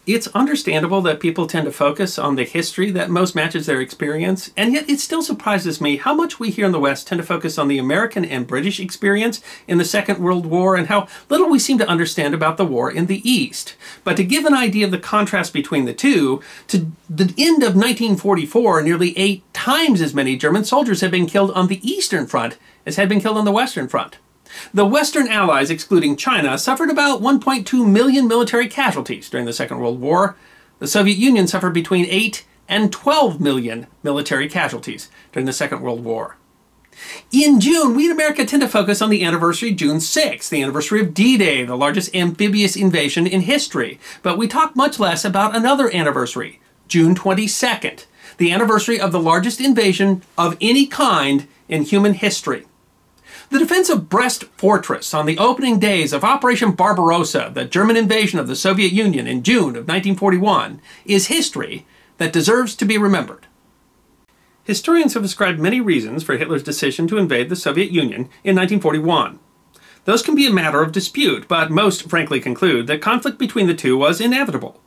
It's understandable that people tend to focus on the history that most matches their experience, and yet it still surprises me how much we here in the West tend to focus on the American and British experience in the Second World War and how little we seem to understand about the war in the East. But to give an idea of the contrast between the two, to the end of 1944, nearly 8 times as many German soldiers had been killed on the Eastern Front as had been killed on the Western Front. The Western Allies, excluding China, suffered about 1.2 million military casualties during the Second World War. The Soviet Union suffered between 8 and 12 million military casualties during the Second World War. In June, we in America tend to focus on the anniversary June 6th, the anniversary of D-Day, the largest amphibious invasion in history. But we talk much less about another anniversary, June 22nd, the anniversary of the largest invasion of any kind in human history. The defense of Brest Fortress on the opening days of Operation Barbarossa, the German invasion of the Soviet Union in June of 1941, is history that deserves to be remembered. Historians have ascribed many reasons for Hitler's decision to invade the Soviet Union in 1941. Those can be a matter of dispute, but most frankly conclude that conflict between the two was inevitable.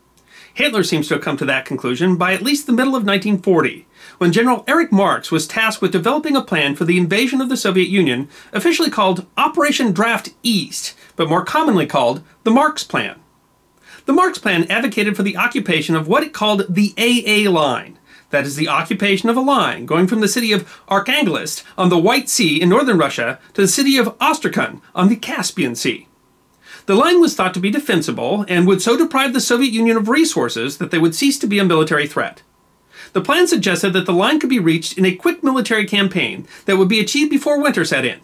Hitler seems to have come to that conclusion by at least the middle of 1940, when General Erich Marx was tasked with developing a plan for the invasion of the Soviet Union, officially called Operation Draft East, but more commonly called the Marx Plan. The Marx Plan advocated for the occupation of what it called the AA line. That is the occupation of a line going from the city of Arkhangelsk on the White Sea in northern Russia to the city of Astrakhan on the Caspian Sea. The line was thought to be defensible and would so deprive the Soviet Union of resources that they would cease to be a military threat. The plan suggested that the line could be reached in a quick military campaign that would be achieved before winter set in.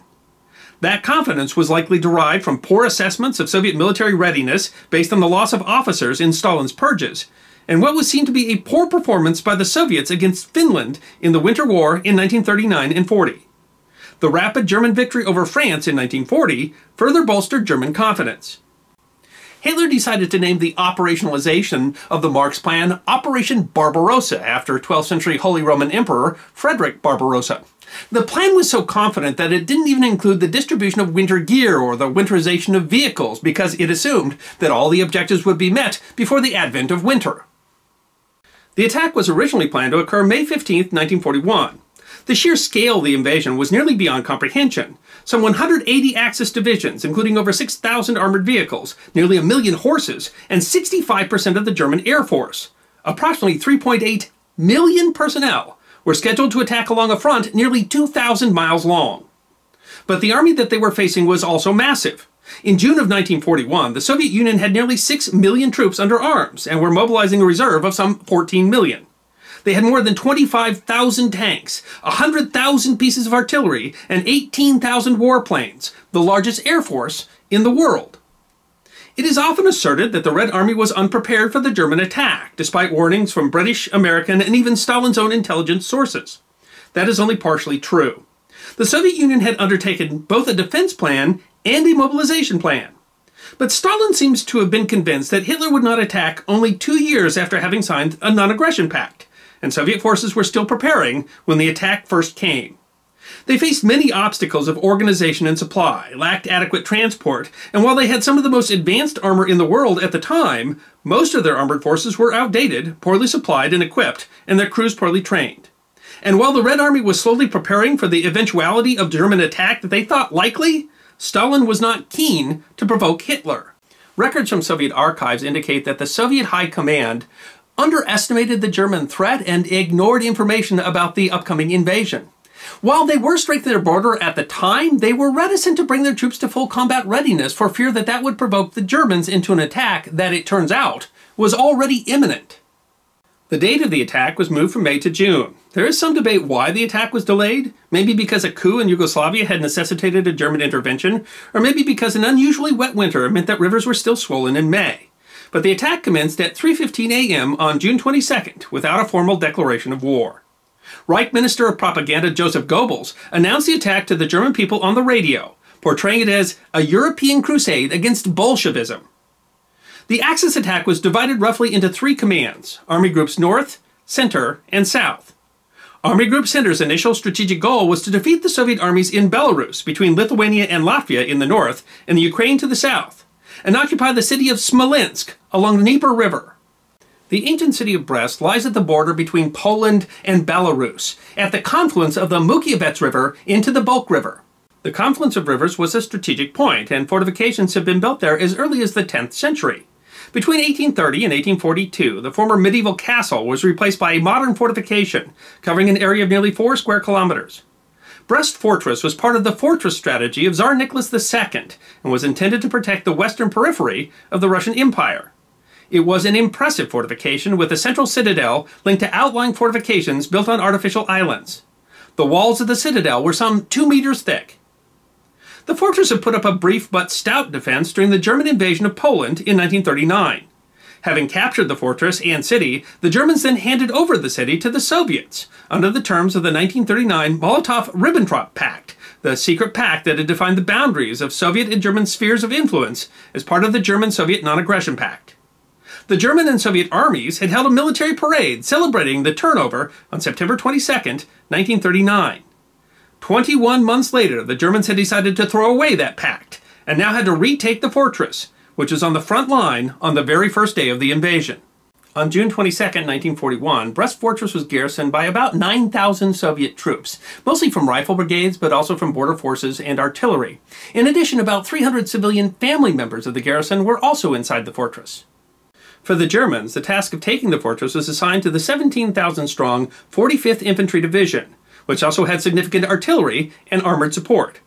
That confidence was likely derived from poor assessments of Soviet military readiness based on the loss of officers in Stalin's purges, and what was seen to be a poor performance by the Soviets against Finland in the Winter War in 1939 and 40. The rapid German victory over France in 1940 further bolstered German confidence. Hitler decided to name the operationalization of the Marx Plan Operation Barbarossa after 12th century Holy Roman Emperor Frederick Barbarossa. The plan was so confident that it didn't even include the distribution of winter gear or the winterization of vehicles because it assumed that all the objectives would be met before the advent of winter. The attack was originally planned to occur May 15, 1941. The sheer scale of the invasion was nearly beyond comprehension. Some 180 Axis divisions, including over 6,000 armored vehicles, nearly 1 million horses, and 65% of the German Air Force, approximately 3.8 million personnel, were scheduled to attack along a front nearly 2,000 miles long. But the army that they were facing was also massive. In June of 1941, the Soviet Union had nearly 6 million troops under arms and were mobilizing a reserve of some 14 million. They had more than 25,000 tanks, 100,000 pieces of artillery, and 18,000 warplanes, the largest air force in the world. It is often asserted that the Red Army was unprepared for the German attack, despite warnings from British, American, and even Stalin's own intelligence sources. That is only partially true. The Soviet Union had undertaken both a defense plan and a mobilization plan. But Stalin seems to have been convinced that Hitler would not attack only 2 years after having signed a non-aggression pact, and Soviet forces were still preparing when the attack first came. They faced many obstacles of organization and supply, lacked adequate transport, and while they had some of the most advanced armor in the world at the time, most of their armored forces were outdated, poorly supplied and equipped, and their crews poorly trained. And while the Red Army was slowly preparing for the eventuality of German attack that they thought likely, Stalin was not keen to provoke Hitler. Records from Soviet archives indicate that the Soviet High Command underestimated the German threat and ignored information about the upcoming invasion. While they were strengthening their border at the time, they were reticent to bring their troops to full combat readiness for fear that that would provoke the Germans into an attack that, it turns out, was already imminent. The date of the attack was moved from May to June. There is some debate why the attack was delayed, maybe because a coup in Yugoslavia had necessitated a German intervention, or maybe because an unusually wet winter meant that rivers were still swollen in May. But the attack commenced at 3:15 a.m. on June 22nd without a formal declaration of war. Reich Minister of Propaganda Joseph Goebbels announced the attack to the German people on the radio, portraying it as a European crusade against Bolshevism. The Axis attack was divided roughly into 3 commands: Army Groups North, Center, and South. Army Group Center's initial strategic goal was to defeat the Soviet armies in Belarus, between Lithuania and Latvia in the north, and the Ukraine to the south, and occupy the city of Smolensk along the Dnieper River. The ancient city of Brest lies at the border between Poland and Belarus, at the confluence of the Mukievets River into the Bulk River. The confluence of rivers was a strategic point, and fortifications have been built there as early as the 10th century. Between 1830 and 1842, the former medieval castle was replaced by a modern fortification, covering an area of nearly 4 square kilometers. Brest Fortress was part of the fortress strategy of Tsar Nicholas II and was intended to protect the western periphery of the Russian Empire. It was an impressive fortification with a central citadel linked to outlying fortifications built on artificial islands. The walls of the citadel were some 2 meters thick. The fortress had put up a brief but stout defense during the German invasion of Poland in 1939. Having captured the fortress and city, the Germans then handed over the city to the Soviets under the terms of the 1939 Molotov-Ribbentrop Pact, the secret pact that had defined the boundaries of Soviet and German spheres of influence as part of the German-Soviet Non-Aggression Pact. The German and Soviet armies had held a military parade celebrating the turnover on September 22, 1939. 21 months later, the Germans had decided to throw away that pact, and now had to retake the fortress, which was on the front line on the very first day of the invasion. On June 22, 1941, Brest Fortress was garrisoned by about 9,000 Soviet troops, mostly from rifle brigades, but also from border forces and artillery. In addition, about 300 civilian family members of the garrison were also inside the fortress. For the Germans, the task of taking the fortress was assigned to the 17,000-strong 45th Infantry Division, which also had significant artillery and armored support.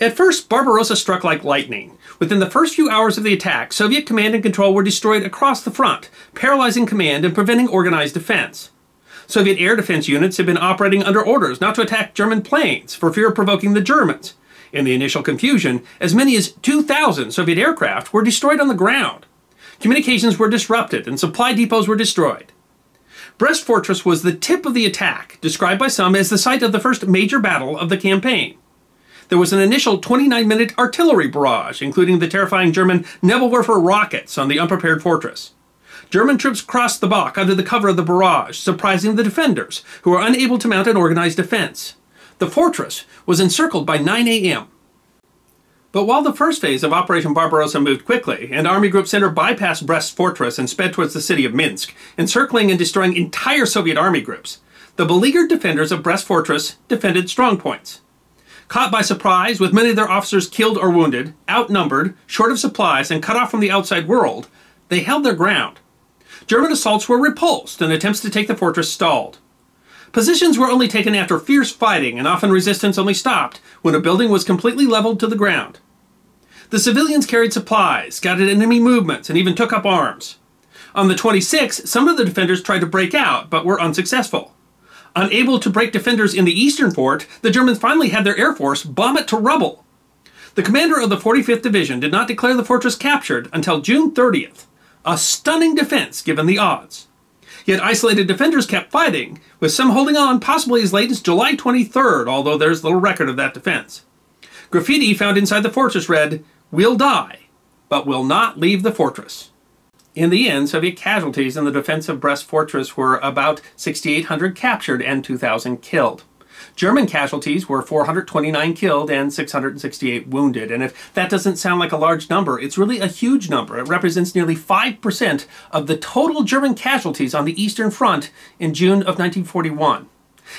At first, Barbarossa struck like lightning. Within the first few hours of the attack, Soviet command and control were destroyed across the front, paralyzing command and preventing organized defense. Soviet air defense units had been operating under orders not to attack German planes for fear of provoking the Germans. In the initial confusion, as many as 2,000 Soviet aircraft were destroyed on the ground. Communications were disrupted and supply depots were destroyed. Brest Fortress was the tip of the attack, described by some as the site of the first major battle of the campaign. There was an initial 29-minute artillery barrage, including the terrifying German Nebelwerfer rockets on the unprepared fortress. German troops crossed the Bach under the cover of the barrage, surprising the defenders, who were unable to mount an organized defense. The fortress was encircled by 9 a.m. But while the first phase of Operation Barbarossa moved quickly, and Army Group Center bypassed Brest Fortress and sped towards the city of Minsk, encircling and destroying entire Soviet army groups, the beleaguered defenders of Brest Fortress defended strongpoints. Caught by surprise, with many of their officers killed or wounded, outnumbered, short of supplies, and cut off from the outside world, they held their ground. German assaults were repulsed, and attempts to take the fortress stalled. Positions were only taken after fierce fighting, and often resistance only stopped when a building was completely leveled to the ground. The civilians carried supplies, scouted enemy movements, and even took up arms. On the 26th, some of the defenders tried to break out, but were unsuccessful. Unable to break defenders in the eastern fort, the Germans finally had their air force bomb it to rubble. The commander of the 45th Division did not declare the fortress captured until June 30th. A stunning defense given the odds. Yet isolated defenders kept fighting, with some holding on possibly as late as July 23rd, although there's little record of that defense. Graffiti found inside the fortress read, "We'll die, but we'll not leave the fortress." In the end, Soviet casualties in the defense of Brest Fortress were about 6,800 captured and 2,000 killed. German casualties were 429 killed and 668 wounded. And if that doesn't sound like a large number, it's really a huge number. It represents nearly 5% of the total German casualties on the Eastern Front in June of 1941.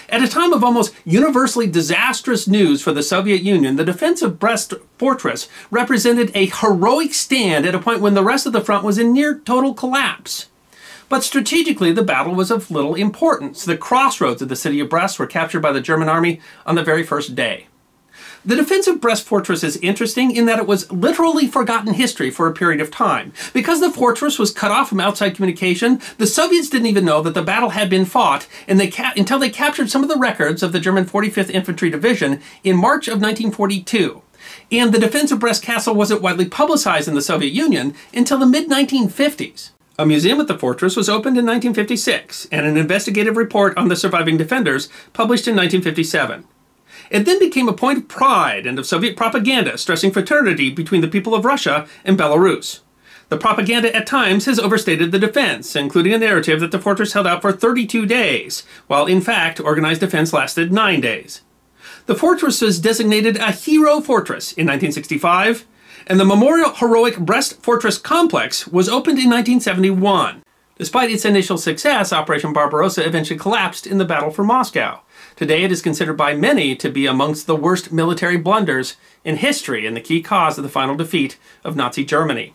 At a time of almost universally disastrous news for the Soviet Union, the defense of Brest Fortress represented a heroic stand at a point when the rest of the front was in near total collapse. But strategically, the battle was of little importance. The crossroads of the city of Brest were captured by the German army on the very first day. The defense of Brest Fortress is interesting in that it was literally forgotten history for a period of time. Because the fortress was cut off from outside communication, the Soviets didn't even know that the battle had been fought until they captured some of the records of the German 45th Infantry Division in March of 1942. And the defense of Brest Castle wasn't widely publicized in the Soviet Union until the mid-1950s. A museum at the fortress was opened in 1956, and an investigative report on the surviving defenders published in 1957. It then became a point of pride and of Soviet propaganda, stressing fraternity between the people of Russia and Belarus. The propaganda at times has overstated the defense, including a narrative that the fortress held out for 32 days, while in fact organized defense lasted 9 days. The fortress was designated a hero fortress in 1965, and the Memorial Heroic Brest Fortress Complex was opened in 1971. Despite its initial success, Operation Barbarossa eventually collapsed in the battle for Moscow. Today it is considered by many to be amongst the worst military blunders in history and the key cause of the final defeat of Nazi Germany.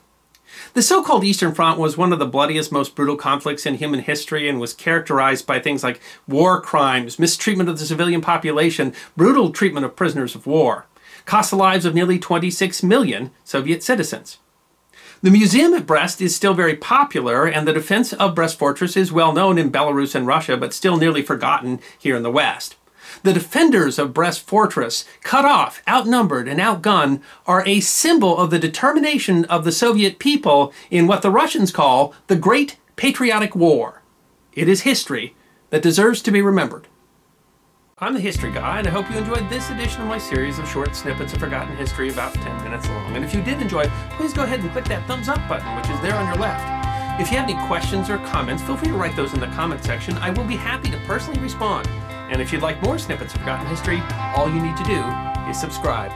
The so-called Eastern Front was one of the bloodiest, most brutal conflicts in human history and was characterized by things like war crimes, mistreatment of the civilian population, brutal treatment of prisoners of war. Cost the lives of nearly 26 million Soviet citizens. The museum at Brest is still very popular, and the defense of Brest Fortress is well known in Belarus and Russia, but still nearly forgotten here in the West. The defenders of Brest Fortress, cut off, outnumbered, and outgunned, are a symbol of the determination of the Soviet people in what the Russians call the Great Patriotic War. It is history that deserves to be remembered. I'm the History Guy, and I hope you enjoyed this edition of my series of short snippets of forgotten history about 10 minutes long. And if you did enjoy, please go ahead and click that thumbs up button, which is there on your left. If you have any questions or comments, feel free to write those in the comment section. I will be happy to personally respond. And if you'd like more snippets of forgotten history, all you need to do is subscribe.